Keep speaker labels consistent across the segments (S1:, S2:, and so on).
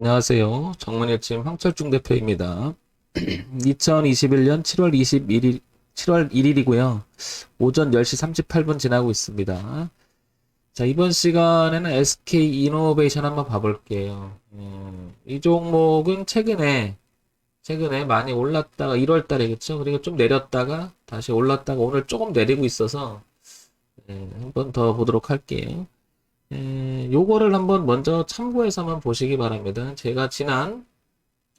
S1: 안녕하세요. 정문일침 황철중 대표입니다. 2021년 7월 21일, 7월 1일이고요. 오전 10시 38분 지나고 있습니다. 자, 이번 시간에는 SK 이노베이션 한번 봐볼게요. 이 종목은 최근에 많이 올랐다가 1월 달에 그쵸? 그리고 좀 내렸다가 다시 올랐다가 오늘 조금 내리고 있어서 한번 더 보도록 할게요. 요거를 한번 먼저 참고해서 한번 보시기 바랍니다. 제가 지난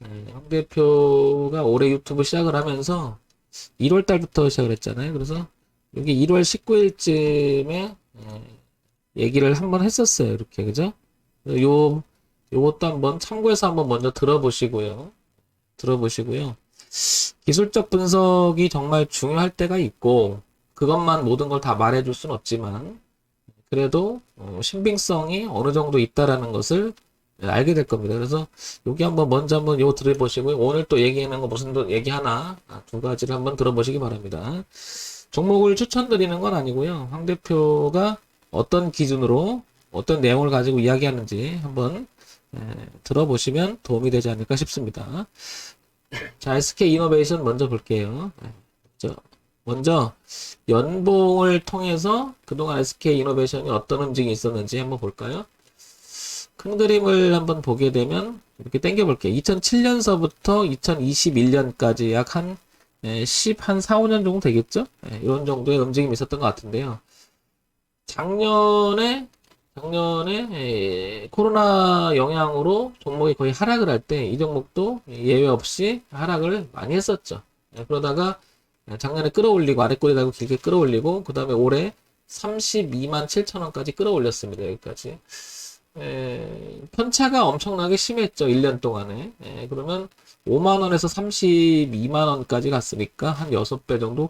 S1: 황 대표가 올해 유튜브 시작을 하면서 1월 달부터 시작을 했잖아요. 그래서 여기 1월 19일쯤에 얘기를 한번 했었어요. 이렇게 그죠? 요것도 한번 참고해서 한번 먼저 들어보시고요. 기술적 분석이 정말 중요할 때가 있고 그것만 모든 걸 다 말해줄 순 없지만 그래도 신빙성이 어느 정도 있다라는 것을 알게 될 겁니다. 그래서 여기 한번 먼저 한번 요거 들어보시고요. 오늘 또 얘기하는 거 무슨 또 얘기 하나, 두 가지를 한번 들어보시기 바랍니다. 종목을 추천드리는 건 아니고요. 황 대표가 어떤 기준으로 어떤 내용을 가지고 이야기하는지 한번 들어보시면 도움이 되지 않을까 싶습니다. 자, SK 이노베이션 먼저 볼게요. 먼저 연봉을 통해서 그동안 SK 이노베이션이 어떤 움직임이 있었는지 한번 볼까요? 큰 그림을 한번 보게 되면 이렇게 당겨 볼게요. 2007년서부터 2021년까지 약 한 4, 5년 정도 되겠죠? 이런 정도의 움직임이 있었던 것 같은데요. 작년에 코로나 영향으로 종목이 거의 하락을 할 때 이 종목도 예외 없이 하락을 많이 했었죠. 그러다가 작년에 끌어올리고 아래꼬리 달고 길게 끌어올리고 그 다음에 올해 32만 7천 원까지 끌어올렸습니다. 여기까지. 편차가 엄청나게 심했죠. 1년 동안에. 그러면 5만 원에서 32만 원까지 갔으니까 한 6배 정도.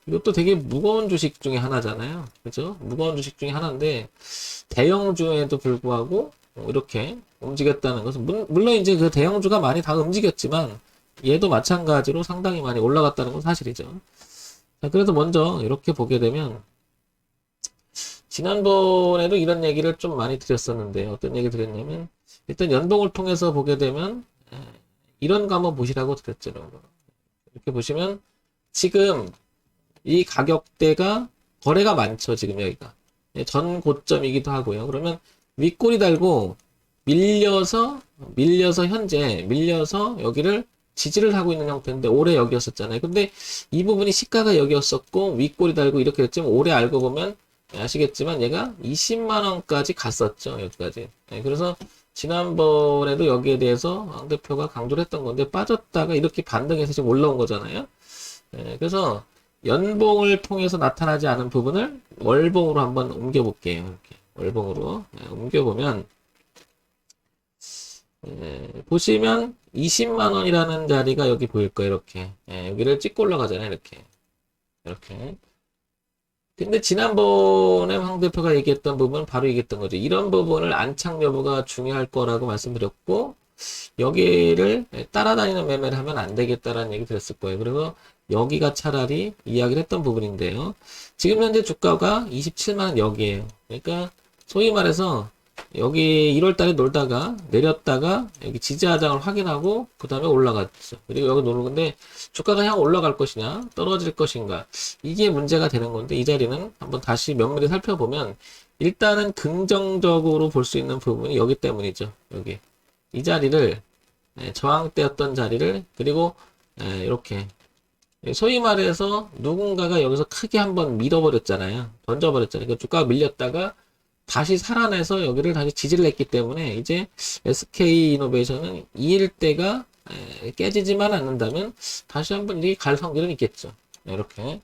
S1: 이것도 되게 무거운 주식 중에 하나잖아요. 그죠? 무거운 주식 중에 하나인데 대형주에도 불구하고 이렇게 움직였다는 것은 물론 이제 그 대형주가 많이 다 움직였지만 얘도 마찬가지로 상당히 많이 올라갔다는 건 사실이죠. 자, 그래서 먼저 이렇게 보게 되면 지난번에도 이런 얘기를 좀 많이 드렸었는데 어떤 얘기 드렸냐면 일단 연봉을 통해서 보게 되면 이런 거 한번 보시라고 드렸죠. 이렇게 보시면 지금 이 가격대가 거래가 많죠. 지금 여기가 전 고점이기도 하고요. 그러면 윗꼬리 달고 밀려서 여기를 지지를 하고 있는 형태인데 올해 여기였었잖아요. 근데 이 부분이 시가가 여기였었고 윗꼬리 달고 이렇게 됐지만 올해 알고 보면 아시겠지만 얘가 20만 원까지 갔었죠. 여기까지. 그래서 지난번에도 여기에 대해서 황 대표가 강조를 했던 건데 빠졌다가 이렇게 반등해서 지금 올라온 거잖아요. 그래서 연봉을 통해서 나타나지 않은 부분을 월봉으로 한번 옮겨 볼게요. 이렇게 월봉으로 옮겨 보면 보시면 20만 원이라는 자리가 여기 보일 거예요. 이렇게. 여기를 찍고 올라가잖아요. 이렇게. 근데 지난번에 황 대표가 얘기했던 부분은 바로 얘기했던 거죠. 이런 부분을 안착 여부가 중요할 거라고 말씀드렸고, 여기를 따라다니는 매매를 하면 안 되겠다라는 얘기 드렸을 거예요. 그래서 여기가 차라리 이야기를 했던 부분인데요. 지금 현재 주가가 27만 원 여기에요. 그러니까 소위 말해서 여기 1월 달에 놀다가 내렸다가 여기 지지하장을 확인하고 그 다음에 올라갔죠. 그리고 여기 노는 건데 주가가 향 올라갈 것이냐 떨어질 것인가 이게 문제가 되는 건데 이 자리는 한번 다시 면밀히 살펴보면 일단은 긍정적으로 볼 수 있는 부분이 여기 때문이죠. 여기 이 자리를 저항대였던 자리를 그리고 이렇게 소위 말해서 누군가가 여기서 크게 한번 밀어버렸잖아요. 던져버렸잖아요. 그러니까 주가가 밀렸다가 다시 살아내서 여기를 다시 지지를 했기 때문에 이제 SK 이노베이션은 이 일대가 깨지지만 않는다면 다시 한번 이게 갈 확률은 있겠죠. 이렇게.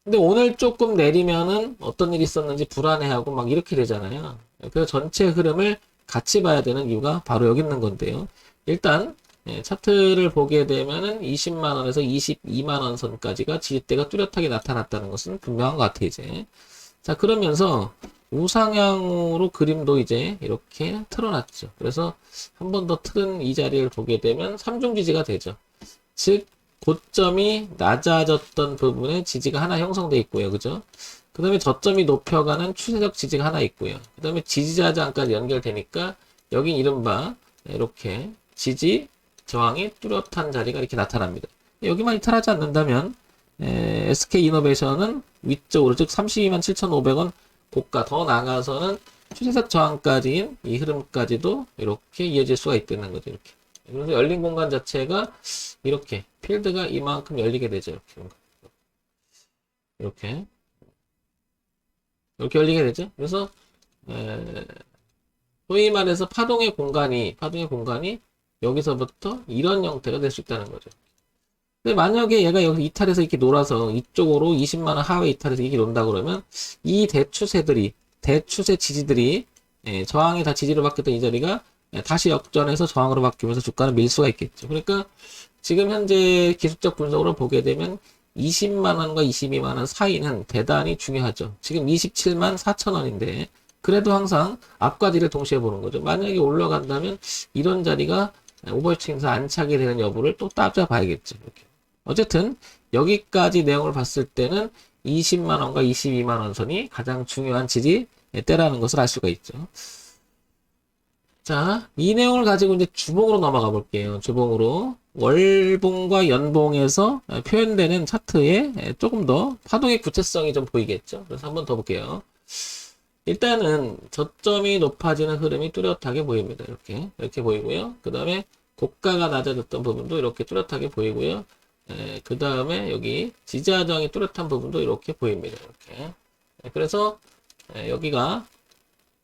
S1: 근데 오늘 조금 내리면은 어떤 일이 있었는지 불안해하고 막 이렇게 되잖아요. 그래서 전체 흐름을 같이 봐야 되는 이유가 바로 여기 있는 건데요. 일단 차트를 보게 되면은 20만 원에서 22만 원 선까지가 지지대가 뚜렷하게 나타났다는 것은 분명한 것 같아요, 이제. 자, 그러면서 우상향으로 그림도 이제 이렇게 틀어놨죠. 그래서 한 번 더 틀은 이 자리를 보게 되면 3중 지지가 되죠. 즉, 고점이 낮아졌던 부분에 지지가 하나 형성되어 있고요. 그죠? 그 다음에 저점이 높여가는 추세적 지지가 하나 있고요. 그 다음에 지지자장까지 연결되니까 여긴 이른바 이렇게 지지, 저항이 뚜렷한 자리가 이렇게 나타납니다. 여기만 이탈하지 않는다면 SK이노베이션은 위쪽으로 즉 32만 7,500원 고가 더 나가서는 추세적 저항까지인 이 흐름까지도 이렇게 이어질 수가 있다는 거죠. 이렇게. 그래서 열린 공간 자체가 이렇게 필드가 이만큼 열리게 되죠. 이렇게 열리게 되죠. 그래서 소위 말해서 파동의 공간이 여기서부터 이런 형태가 될 수 있다는 거죠. 근데 만약에 얘가 여기서 이탈해서 이렇게 놀아서 이쪽으로 20만원 하회 이탈해서 이렇게 논다 그러면 이 대추세 지지들이 저항이 다 지지로 바뀌었던 이 자리가 다시 역전해서 저항으로 바뀌면서 주가는 밀 수가 있겠죠. 그러니까 지금 현재 기술적 분석으로 보게 되면 20만원과 22만원 사이는 대단히 중요하죠. 지금 27만 4천원인데 그래도 항상 앞과 뒤를 동시에 보는 거죠. 만약에 올라간다면 이런 자리가 오버슈팅에서 안착이 되는 여부를 또 따져봐야겠죠. 이렇게. 어쨌든 여기까지 내용을 봤을 때는 20만원과 22만원 선이 가장 중요한 지지대라는 것을 알 수가 있죠. 자, 이 내용을 가지고 이제 주봉으로 넘어가 볼게요. 주봉으로 월봉과 연봉에서 표현되는 차트에 조금 더 파동의 구체성이 좀 보이겠죠. 그래서 한번 더 볼게요. 일단은 저점이 높아지는 흐름이 뚜렷하게 보입니다. 이렇게 보이고요. 그 다음에 고가가 낮아졌던 부분도 이렇게 뚜렷하게 보이고요. 그 다음에 여기 지지하정이 뚜렷한 부분도 이렇게 보입니다. 이렇게. 그래서 여기가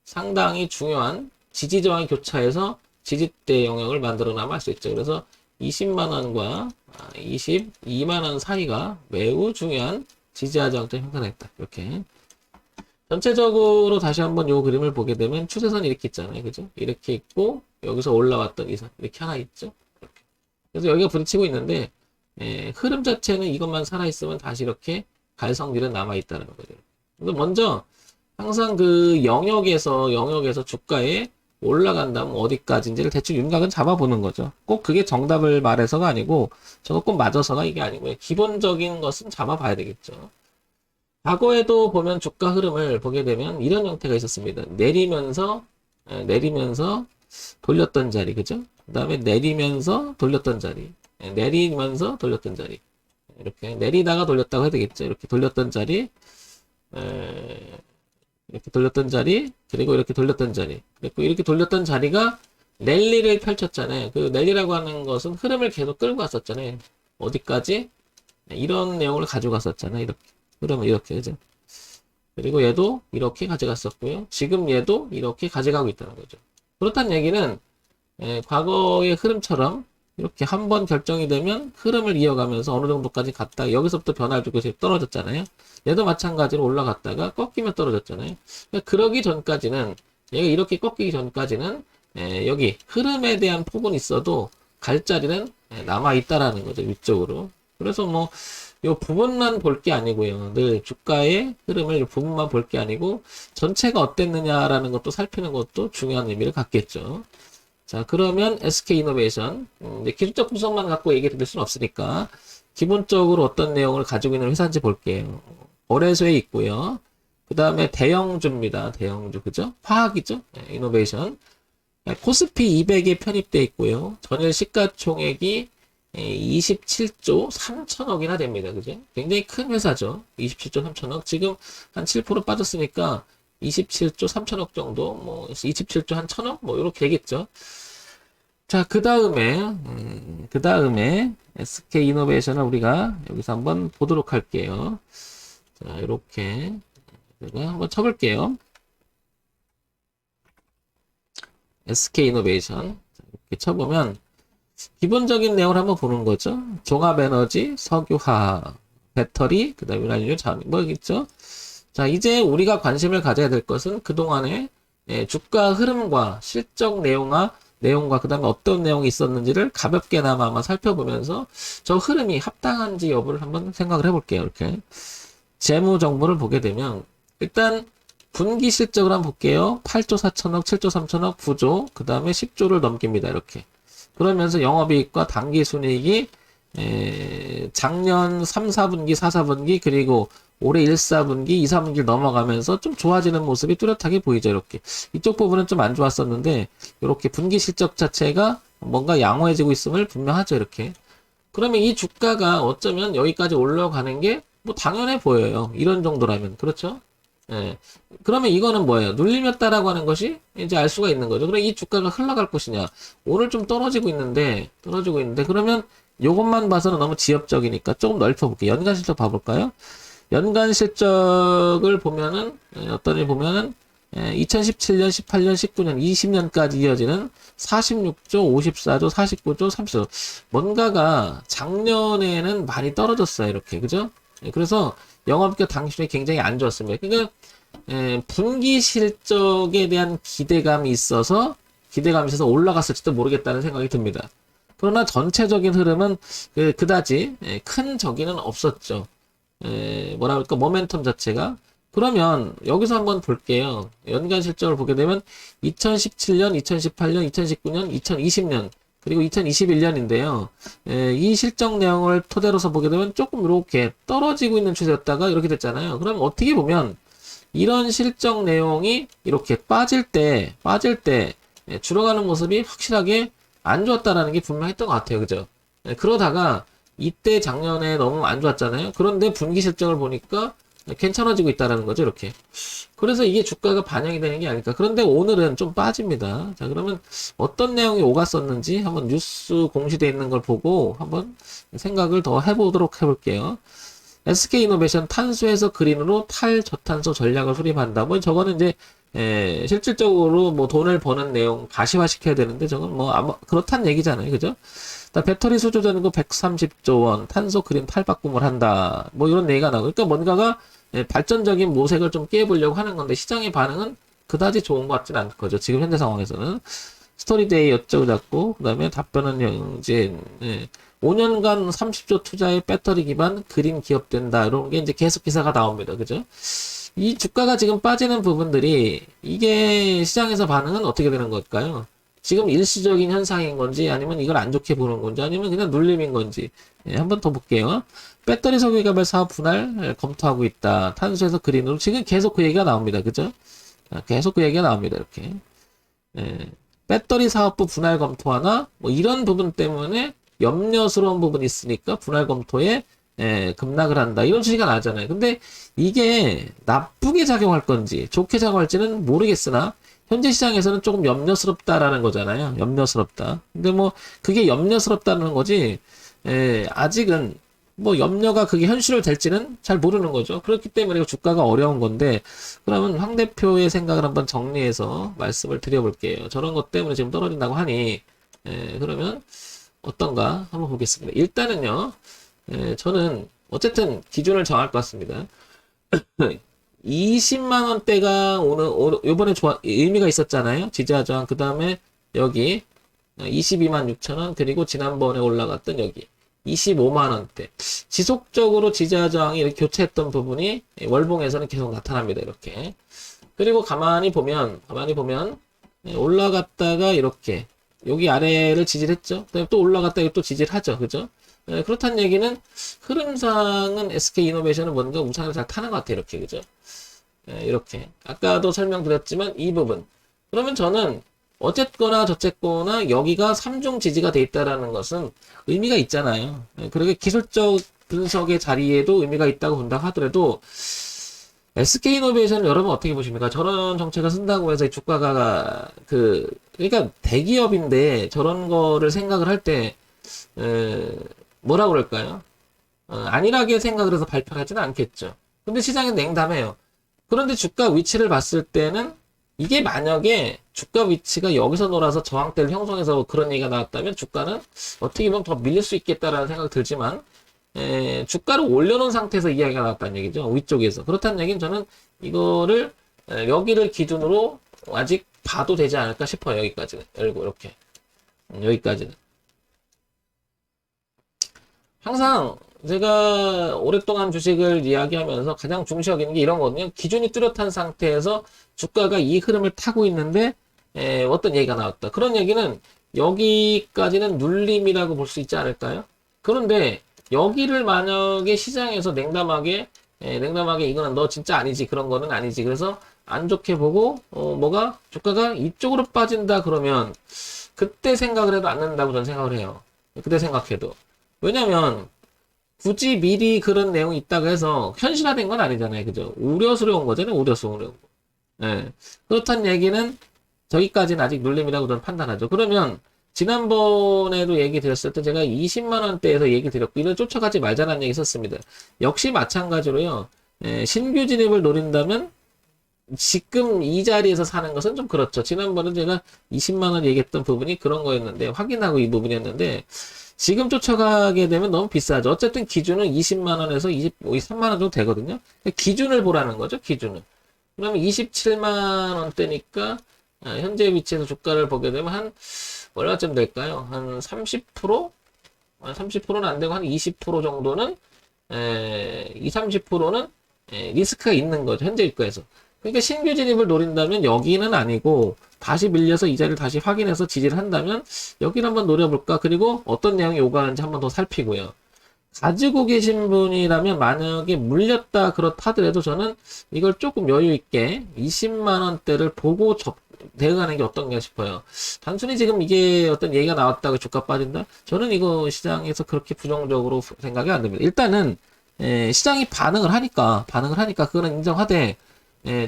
S1: 상당히 중요한 지지저항이 교차해서 지지대 영역을 만들어나면 할 수 있죠. 그래서 20만원과 22만원 사이가 매우 중요한 지지하정점이 형성했다. 이렇게. 전체적으로 다시 한번 이 그림을 보게 되면 추세선이 이렇게 있잖아요. 그죠? 이렇게 있고, 여기서 올라왔던 이 선, 이렇게 하나 있죠? 이렇게. 그래서 여기가 부딪히고 있는데, 흐름 자체는 이것만 살아있으면 다시 이렇게 갈성질은 남아있다는 거죠. 근데 먼저, 항상 그 영역에서 주가에 올라간다면 어디까지인지를 대충 윤곽은 잡아보는 거죠. 꼭 그게 정답을 말해서가 아니고, 저거 꼭 맞아서가 이게 아니고요. 기본적인 것은 잡아봐야 되겠죠. 과거에도 보면 주가 흐름을 보게 되면 이런 형태가 있었습니다. 내리면서 돌렸던 자리, 그죠? 그 다음에 내리면서 돌렸던 자리, 내리면서 돌렸던 자리. 이렇게 내리다가 돌렸다고 해야 되겠죠? 이렇게 돌렸던 자리, 이렇게 돌렸던 자리, 그리고 이렇게 돌렸던 자리. 그리고 이렇게 돌렸던 자리가 랠리를 펼쳤잖아요. 그 랠리라고 하는 것은 흐름을 계속 끌고 갔었잖아요. 어디까지? 이런 내용을 가져갔었잖아요. 이렇게. 흐름은 이렇게, 그죠? 그리고 얘도 이렇게 가져갔었고요. 지금 얘도 이렇게 가져가고 있다는 거죠. 그렇다는 얘기는, 과거의 흐름처럼 이렇게 한번 결정이 되면 흐름을 이어가면서 어느 정도까지 갔다가 여기서부터 변화를 주고 떨어졌잖아요. 얘도 마찬가지로 올라갔다가 꺾이면 떨어졌잖아요. 그러니까 그러기 전까지는, 얘가 이렇게 꺾이기 전까지는, 여기 흐름에 대한 폭은 있어도 갈 자리는 남아있다라는 거죠. 위쪽으로. 그래서 뭐, 요 부분만 볼 게 아니고요. 늘 주가의 흐름을 요 부분만 볼 게 아니고 전체가 어땠느냐라는 것도 살피는 것도 중요한 의미를 갖겠죠. 자, 그러면 SK이노베이션 기술적 분석만 갖고 얘기 드릴 수는 없으니까 기본적으로 어떤 내용을 가지고 있는 회사인지 볼게요. 거래소에 있고요. 그 다음에 대형주입니다. 대형주, 그죠? 화학이죠? 이노베이션. 코스피 200에 편입되어 있고요. 전일 시가총액이 27조 3천억이나 됩니다. 그죠? 굉장히 큰 회사죠. 27조 3천억. 지금 한 7% 빠졌으니까 27조 3천억 정도, 뭐, 27조 한 천억? 뭐, 이렇게 되겠죠. 자, 그 다음에, SK이노베이션을 우리가 여기서 한번 보도록 할게요. 자, 이렇게. 제가 한번 쳐볼게요. SK이노베이션. 이렇게 쳐보면, 기본적인 내용을 한번 보는 거죠. 종합에너지, 석유화학, 배터리, 그 다음에 유라늄, 자원, 뭐 있죠. 자, 이제 우리가 관심을 가져야 될 것은 그동안에 주가 흐름과 실적 내용과 그 다음에 어떤 내용이 있었는지를 가볍게나마 한번 살펴보면서 저 흐름이 합당한지 여부를 한번 생각을 해볼게요. 이렇게 재무 정보를 보게 되면 일단 분기 실적을 한번 볼게요. 8조 4천억, 7조 3천억, 9조, 그 다음에 10조를 넘깁니다. 이렇게. 그러면서 영업이익과 당기순이익이 작년 3, 4분기, 4, 4분기 그리고 올해 1, 4분기, 2, 3분기를 넘어가면서 좀 좋아지는 모습이 뚜렷하게 보이죠. 이렇게. 이쪽 부분은 좀 안 좋았었는데 이렇게 분기 실적 자체가 뭔가 양호해지고 있음을 분명하죠. 이렇게. 그러면 이 주가가 어쩌면 여기까지 올라가는 게 뭐 당연해 보여요. 이런 정도라면. 그렇죠? 예. 그러면 이거는 뭐예요? 눌림이었다라고 하는 것이 이제 알 수가 있는 거죠. 그럼 이 주가가 흘러갈 것이냐? 오늘 좀 떨어지고 있는데, 그러면 요것만 봐서는 너무 지엽적이니까 조금 넓혀볼게요. 연간 실적 봐볼까요? 연간 실적을 보면은, 어떤 일 보면은, 2017년, 18년, 19년, 20년까지 이어지는 46조, 54조, 49조, 30조. 뭔가가 작년에는 많이 떨어졌어요. 이렇게. 그죠? 그래서 영업기업 당시에 굉장히 안 좋았습니다. 그러니까 분기 실적에 대한 기대감이 있어서 올라갔을지도 모르겠다는 생각이 듭니다. 그러나 전체적인 흐름은 그다지 큰 저기는 없었죠. 뭐라 그럴까, 모멘텀 자체가. 그러면 여기서 한번 볼게요. 연간 실적을 보게 되면 2017년, 2018년, 2019년, 2020년 그리고 2021년인데요. 이 실적 내용을 토대로서 보게 되면 조금 이렇게 떨어지고 있는 추세였다가 이렇게 됐잖아요. 그럼 어떻게 보면 이런 실적 내용이 이렇게 빠질 때 줄어가는 모습이 확실하게 안 좋았다라는 게 분명했던 것 같아요. 그죠? 그러다가 이때 작년에 너무 안 좋았잖아요. 그런데 분기 실적을 보니까 괜찮아지고 있다라는 거죠. 이렇게. 그래서 이게 주가가 반영이 되는 게 아닐까. 그런데 오늘은 좀 빠집니다. 자, 그러면 어떤 내용이 오갔었는지 한번 뉴스 공시되어 있는 걸 보고 한번 생각을 더 해보도록 해볼게요. SK이노베이션 탄소에서 그린으로 탈저탄소 전략을 수립한다. 뭐 저거는 이제 실질적으로 뭐 돈을 버는 내용 가시화 시켜야 되는데 저건 뭐 아마 그렇단 얘기잖아요. 그죠? 배터리 수조 전고 130조 원, 탄소 그린 탈바꿈을 한다. 뭐 이런 얘기가 나오고. 그러니까 뭔가가 발전적인 모색을 좀 깨보려고 하는 건데 시장의 반응은 그다지 좋은 것 같지는 않은 거죠. 지금 현재 상황에서는. 스토리데이 여쭤보고 그다음에 답변은 이제 5년간 30조 투자의 배터리 기반 그린 기업 된다. 이런 게 이제 계속 기사가 나옵니다. 그죠? 이 주가가 지금 빠지는 부분들이 이게 시장에서 반응은 어떻게 되는 걸까요? 지금 일시적인 현상인 건지 아니면 이걸 안 좋게 보는 건지 아니면 그냥 눌림인 건지 한번 더 볼게요. 배터리 석유 개발 사업 분할 검토하고 있다. 탄소에서 그린으로 지금 계속 그 얘기가 나옵니다. 그죠? 계속 그 얘기가 나옵니다. 이렇게. 배터리 사업부 분할 검토하나 뭐 이런 부분 때문에 염려스러운 부분이 있으니까 분할 검토에 급락을 한다. 이런 취지가 나잖아요. 근데 이게 나쁘게 작용할 건지 좋게 작용할지는 모르겠으나 현재 시장에서는 조금 염려스럽다라는 거잖아요. 염려스럽다. 근데 뭐 그게 염려스럽다는 거지 아직은 뭐 염려가 그게 현실로 될지는 잘 모르는 거죠. 그렇기 때문에 주가가 어려운 건데 그러면 황 대표의 생각을 한번 정리해서 말씀을 드려볼게요. 저런 것 때문에 지금 떨어진다고 하니 그러면 어떤가 한번 보겠습니다. 일단은요. 저는 어쨌든 기준을 정할 것 같습니다. 20만 원대가 오늘 요번에 의미가 있었잖아요. 지지하 저항. 그다음에 여기 22만 6천 원 그리고 지난번에 올라갔던 여기 25만 원대. 지속적으로 지지하 저항이 이렇게 교체했던 부분이 월봉에서는 계속 나타납니다. 이렇게. 그리고 가만히 보면 올라갔다가 이렇게 여기 아래를 지지했죠. 그다음에 또 올라갔다가 또 지지를 하죠. 그죠? 그렇다는 얘기는 흐름상은 SK이노베이션은 뭔가 우상을 잘 타는 것 같아요. 이렇게. 그죠? 이렇게. 아까도 설명드렸지만 이 부분. 그러면 저는 어쨌거나 저쨌거나 여기가 3중 지지가 돼 있다라는 것은 의미가 있잖아요. 그러게 기술적 분석의 자리에도 의미가 있다고 본다 하더라도 SK이노베이션은 여러분 어떻게 보십니까? 저런 정책을 쓴다고 해서 주가가 그러니까 대기업인데 저런 거를 생각을 할 때 뭐라 그럴까요? 안일하게 생각을 해서 발표를 하지는 않겠죠. 근데 시장은 냉담해요. 그런데 주가 위치를 봤을 때는 이게 만약에 주가 위치가 여기서 놀아서 저항대를 형성해서 그런 얘기가 나왔다면 주가는 어떻게 보면 더 밀릴 수 있겠다라는 생각이 들지만 주가를 올려놓은 상태에서 이야기가 나왔다는 얘기죠. 위쪽에서. 그렇다는 얘기는 저는 이거를 여기를 기준으로 아직 봐도 되지 않을까 싶어요. 여기까지는. 열고 이렇게. 여기까지는. 항상 제가 오랫동안 주식을 이야기하면서 가장 중시 여기는 게 이런 거거든요. 기준이 뚜렷한 상태에서 주가가 이 흐름을 타고 있는데 어떤 얘기가 나왔다. 그런 얘기는 여기까지는 눌림이라고 볼 수 있지 않을까요? 그런데 여기를 만약에 시장에서 냉담하게 냉담하게 이거는 너 진짜 아니지. 그런 거는 아니지. 그래서 안 좋게 보고, 뭐가? 주가가 이쪽으로 빠진다 그러면, 그때 생각을 해도 안 된다고 저는 생각을 해요. 그때 생각해도. 왜냐면, 굳이 미리 그런 내용이 있다고 해서 현실화된 건 아니잖아요. 그죠? 우려스러운 거잖아요. 우려스러운 거. 예. 그렇다는 얘기는 저기까지는 아직 눌림이라고 저는 판단하죠. 그러면 지난번에도 얘기 드렸을 때 제가 20만 원대에서 얘기 드렸고 이를 쫓아가지 말자는 얘기 있었습니다. 역시 마찬가지로요. 신규 진입을 노린다면 지금 이 자리에서 사는 것은 좀 그렇죠. 지난번에 제가 20만 원 얘기했던 부분이 그런 거였는데 확인하고 이 부분이었는데 지금 쫓아가게 되면 너무 비싸죠. 어쨌든 기준은 20만 원에서 23만 원 정도 되거든요. 기준을 보라는 거죠. 기준을. 그러면 27만 원대니까 현재 위치에서 주가를 보게 되면 한 얼마쯤 될까요? 한 30%? 30%는 안 되고 한 20% 정도는 30%는 리스크가 있는 거죠. 현재 주가에서. 그러니까 신규 진입을 노린다면 여기는 아니고 다시 밀려서 이 자리를 다시 확인해서 지지를 한다면 여기를 한번 노려볼까? 그리고 어떤 내용이 오가는지 한번 더 살피고요. 가지고 계신 분이라면 만약에 물렸다 그렇다 하더라도 저는 이걸 조금 여유 있게 20만 원대를 보고 대응하는 게 어떤가 싶어요. 단순히 지금 이게 어떤 얘기가 나왔다고 주가 빠진다? 저는 이거 시장에서 그렇게 부정적으로 생각이 안 됩니다. 일단은 시장이 반응을 하니까 그거는 인정하되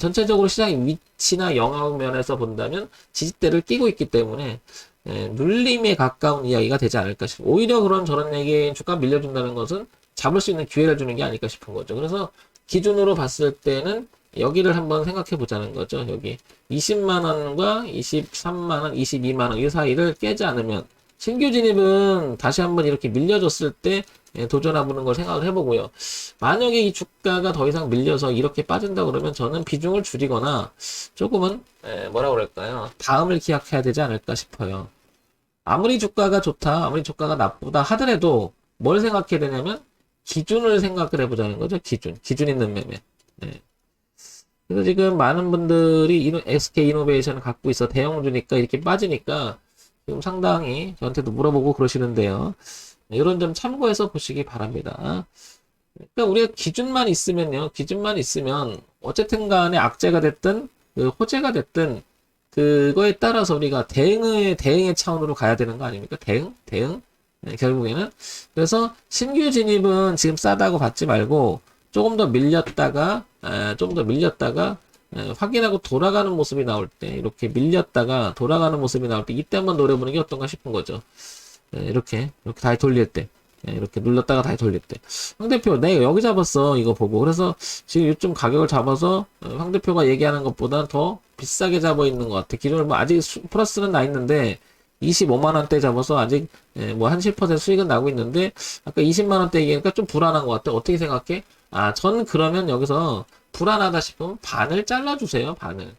S1: 전체적으로 시장의 위치나 영역 면에서 본다면 지지대를 끼고 있기 때문에 눌림에 가까운 이야기가 되지 않을까 싶어요. 오히려 그런 저런 얘기 주가 밀려준다는 것은 잡을 수 있는 기회를 주는 게 아닐까 싶은 거죠. 그래서 기준으로 봤을 때는 여기를 한번 생각해 보자는 거죠. 여기 20만 원과 23만 원, 22만 원 이 사이를 깨지 않으면 신규 진입은 다시 한번 이렇게 밀려줬을 때 도전해보는 걸 생각을 해보고요. 만약에 이 주가가 더 이상 밀려서 이렇게 빠진다 그러면 저는 비중을 줄이거나 조금은 뭐라 그럴까요? 다음을 기약해야 되지 않을까 싶어요. 아무리 주가가 좋다, 아무리 주가가 나쁘다 하더라도 뭘 생각해야 되냐면 기준을 생각을 해보자는 거죠. 기준 있는 매매. 네. 그래서 지금 많은 분들이 SK 이노베이션을 갖고 있어 대형주니까 이렇게 빠지니까 지금 상당히 저한테도 물어보고 그러시는데요. 이런 점 참고해서 보시기 바랍니다. 그러니까 우리가 기준만 있으면 어쨌든 간에 악재가 됐든 그 호재가 됐든 그거에 따라서 우리가 대응의 차원으로 가야 되는 거 아닙니까? 대응? 네, 결국에는. 그래서 신규 진입은 지금 싸다고 받지 말고 조금 더 밀렸다가 확인하고 돌아가는 모습이 나올 때 이렇게 밀렸다가 돌아가는 모습이 나올 때 이때 한번 노려보는 게 어떤가 싶은 거죠. 이렇게 다시 돌릴 때 이렇게 눌렀다가 다시 돌릴 때 황 대표 내가 여기 잡았어 이거 보고 그래서 지금 요즘 가격을 잡아서 황 대표가 얘기하는 것보다 더 비싸게 잡아 있는 것 같아. 기존에 뭐 아직 플러스는 나 있는데 25만 원대 잡아서 아직 뭐 한 10% 수익은 나고 있는데 아까 20만 원대 얘기하니까 좀 불안한 것 같아. 어떻게 생각해? 전 그러면 여기서 불안하다 싶으면 반을 잘라주세요. 반을.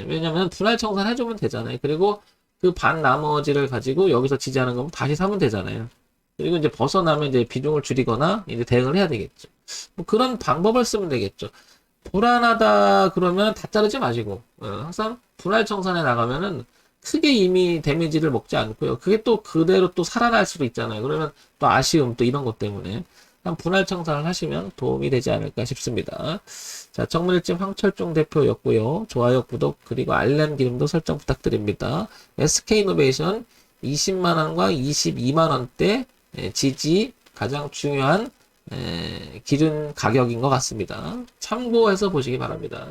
S1: 왜냐면 분할 청산해주면 되잖아요. 그리고 그 반 나머지를 가지고 여기서 지지하는 거면 다시 사면 되잖아요. 그리고 이제 벗어나면 이제 비중을 줄이거나 이제 대응을 해야 되겠죠. 뭐 그런 방법을 쓰면 되겠죠. 불안하다 그러면 다 자르지 마시고 항상 분할 청산에 나가면은 크게 이미 데미지를 먹지 않고요. 그게 또 그대로 또 살아날 수도 있잖아요. 그러면 또 아쉬움 또 이런 것 때문에 한 분할 청산을 하시면 도움이 되지 않을까 싶습니다. 자, 정밀집 황철종 대표였고요. 좋아요, 구독, 그리고 알람 기능도 설정 부탁드립니다. SK이노베이션 20만원과 22만원대 지지 가장 중요한 기준 가격인 것 같습니다. 참고해서 보시기 바랍니다.